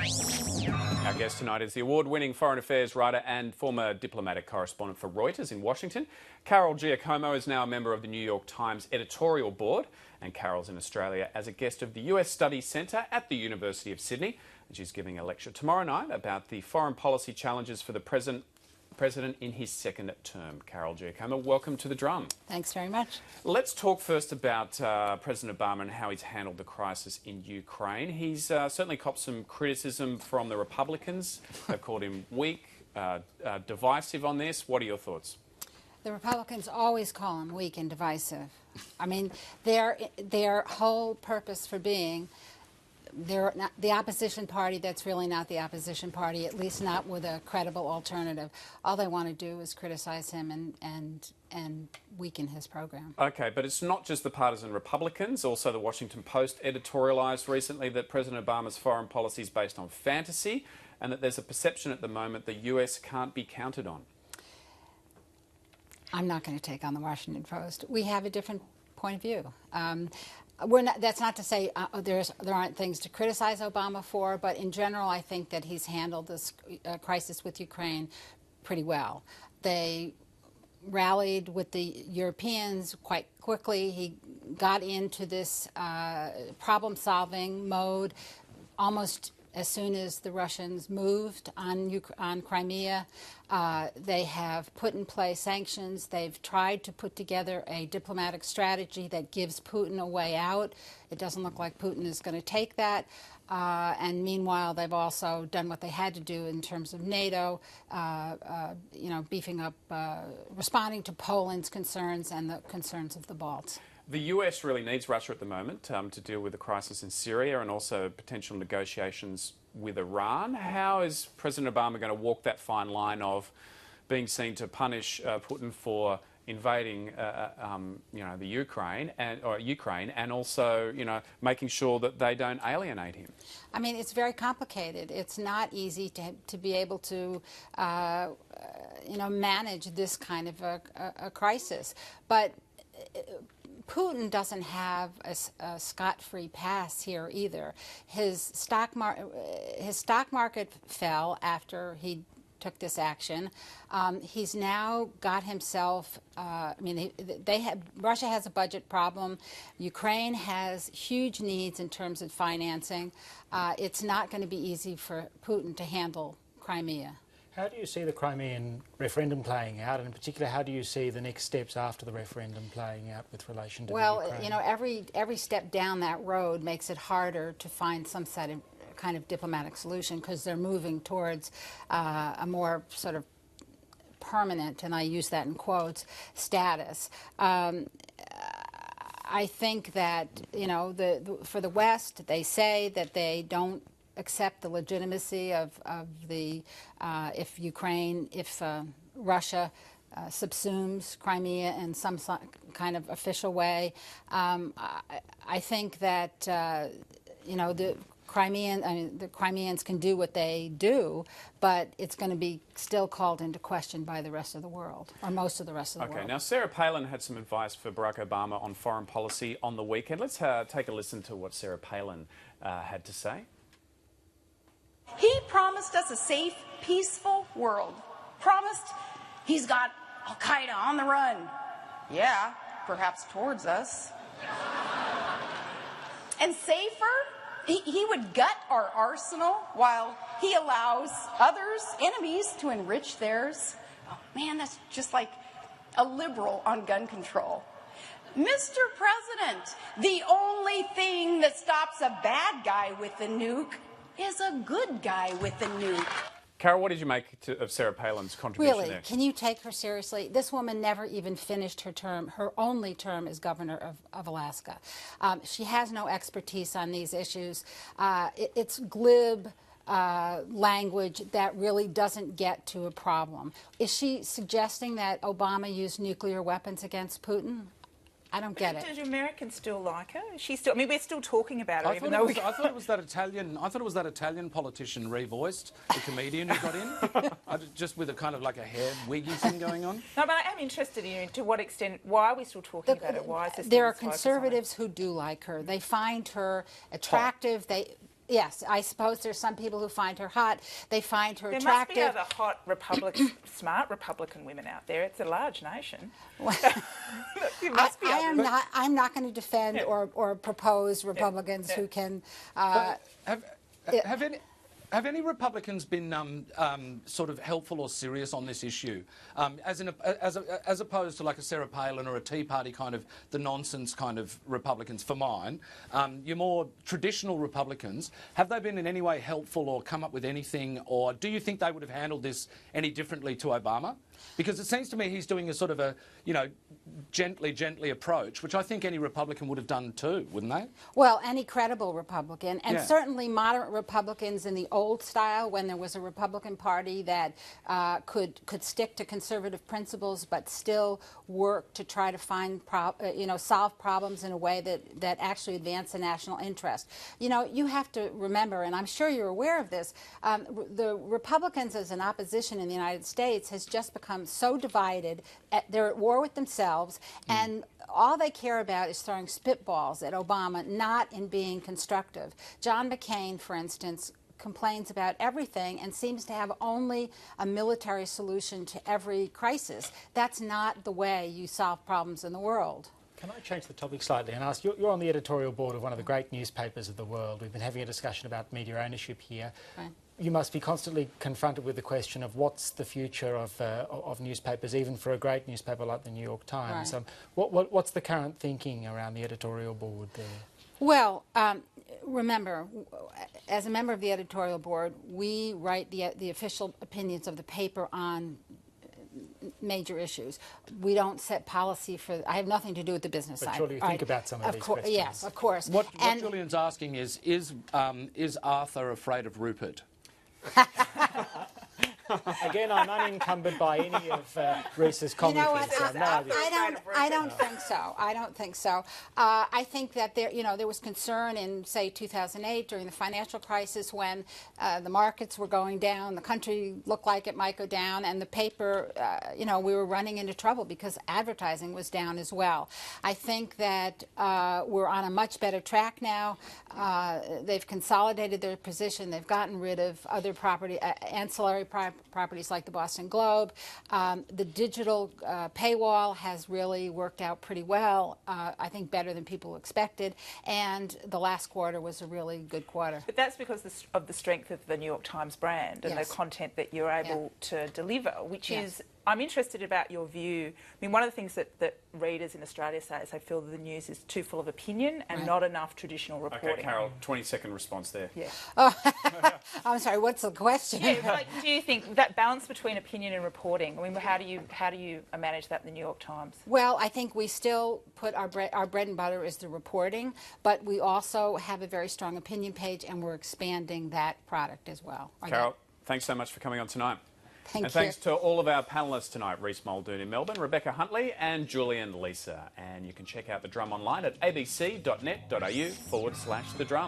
Our guest tonight is the award-winning foreign affairs writer and former diplomatic correspondent for Reuters in Washington. Carol Giacomo is now a member of the New York Times editorial board, and Carol's in Australia as a guest of the US Studies Centre at the University of Sydney. And she's giving a lecture tomorrow night about the foreign policy challenges for the president in his second term. Carol Giacomo, welcome to The Drum. Thanks very much. Let's talk first about President Obama and how he's handled the crisis in Ukraine. He's certainly copped some criticism from the Republicans. They've called him weak, divisive on this. What are your thoughts? The Republicans always call him weak and divisive. I mean, their whole purpose for being, they're not the opposition party that's really not the opposition party, at least not with a credible alternative. All they want to do is criticize him and weaken his program. Okay, but it's not just the partisan Republicans. Also, the Washington Post editorialised recently that President Obama's foreign policy is based on fantasy and that there's a perception at the moment the US can't be counted on. I'm not going to take on the Washington Post. We have a different point of view. That's not to say there aren't things to criticize Obama for, but in general, I think that he's handled this crisis with Ukraine pretty well. They rallied with the Europeans quite quickly. He got into this problem-solving mode almost as soon as the Russians moved on Crimea. They have put in place sanctions. They've tried to put together a diplomatic strategy that gives Putin a way out. It doesn't look like Putin is going to take that. And meanwhile, they've also done what they had to do in terms of NATO, beefing up, responding to Poland's concerns and the concerns of the Balts. The US really needs Russia at the moment to deal with the crisis in Syria and also potential negotiations with Iran. How is President Obama going to walk that fine line of being seen to punish Putin for invading, the Ukraine and also, making sure that they don't alienate him? I mean, it's very complicated. It's not easy to be able to, manage this kind of a crisis, but Putin doesn't have a scot-free pass here either. His stock market fell after he took this action. He's now got himself. Russia has a budget problem. Ukraine has huge needs in terms of financing. It's not going to be easy for Putin to handle Crimea. How do you see the Crimean referendum playing out, and in particular, how do you see the next steps after the referendum playing out with relation to Ukraine? Well, every step down that road makes it harder to find some kind of diplomatic solution because they're moving towards a more sort of permanent, and I use that in quotes, status. I think that, for the West, they say that they don't accept the legitimacy of the if Russia subsumes Crimea in some kind of official way. I think that the Crimeans can do what they do, but it's going to be still called into question by the rest of the world, or most of the rest of the world. Okay, now Sarah Palin had some advice for Barack Obama on foreign policy on the weekend. Let's take a listen to what Sarah Palin had to say. He promised us a safe, peaceful world. Promised he's got Al-Qaeda on the run. Yeah, perhaps towards us. And safer, he would gut our arsenal while he allows others, enemies, to enrich theirs. Oh, man, that's just like a liberal on gun control. Mr. President, the only thing that stops a bad guy with a nuke is a good guy with a nuke. Carol, what did you make of Sarah Palin's contribution really, there? Can you take her seriously? This woman never even finished her term, her only term as governor of Alaska. She has no expertise on these issues. It's glib language that really doesn't get to a problem. Is she suggesting that Obama used nuclear weapons against Putin? I don't get it. Do Americans still like her? She's still. I mean, we're still talking about her, I thought it was that Italian politician revoiced, the comedian who got in, just with a kind of like a hair wiggy thing going on. No, but I am interested in to what extent. Why are we still talking about her? Why is this? There are conservatives who do like her. They find her attractive. Yes, I suppose there's some people who find her hot. They find her attractive. There must be other hot smart Republican women out there. It's a large nation. There must be others. I'm not going to defend or propose Republicans who can. Have any Republicans been sort of helpful or serious on this issue, as opposed to like a Sarah Palin or a Tea Party kind of the nonsense kind of Republicans? For mine, your more traditional Republicans, have they been in any way helpful or come up with anything, or do you think they would have handled this any differently to Obama? Because it seems to me he's doing a sort of a, gently approach, which I think any Republican would have done too, wouldn't they? Well, any credible Republican, and certainly moderate Republicans in the old style, when there was a Republican Party that could stick to conservative principles but still work to try to find, solve problems in a way that actually advance the national interest. You have to remember, and I'm sure you're aware of this, the Republicans as an opposition in the United States has just become so divided. They're at war with themselves, and all they care about is throwing spitballs at Obama, not in being constructive. John McCain, for instance, complains about everything and seems to have only a military solution to every crisis. That's not the way you solve problems in the world. Can I change the topic slightly and ask, you're on the editorial board of one of the great newspapers of the world. We've been having a discussion about media ownership here. Right. You must be constantly confronted with the question of what's the future of newspapers, even for a great newspaper like the New York Times. Right. What's the current thinking around the editorial board there? Well, remember, as a member of the editorial board, we write the official opinions of the paper on major issues. We don't set policy for. I have nothing to do with the business side. But surely you think about some of these questions. Yes, of course. What Julian's asking is Arthur afraid of Rupert? Again, I'm unencumbered by any of Reese's commentary. I don't think so. I don't think so. I think that there was concern in, say, 2008 during the financial crisis when the markets were going down, the country looked like it might go down, and the paper, we were running into trouble because advertising was down as well. I think that we're on a much better track now. They've consolidated their position. They've gotten rid of other ancillary properties like the Boston Globe. The digital paywall has really worked out pretty well, I think better than people expected, and the last quarter was a really good quarter. But that's because of the strength of the New York Times brand and the content that you're able to deliver, which is... I'm interested about your view. I mean, one of the things that readers in Australia say is they feel that the news is too full of opinion and not enough traditional reporting. Okay, Carol, 20-second response there. Yeah. I'm sorry, what's the question? Yeah, do you think that balance between opinion and reporting, I mean, how do you manage that in the New York Times? Well, I think we still put our bread and butter is the reporting, but we also have a very strong opinion page, and we're expanding that product as well. Carol, thanks so much for coming on tonight. Thank you. Thanks to all of our panellists tonight, Reece Muldoon in Melbourne, Rebecca Huntley and Julian Lisa. And you can check out The Drum online at abc.net.au/The Drum.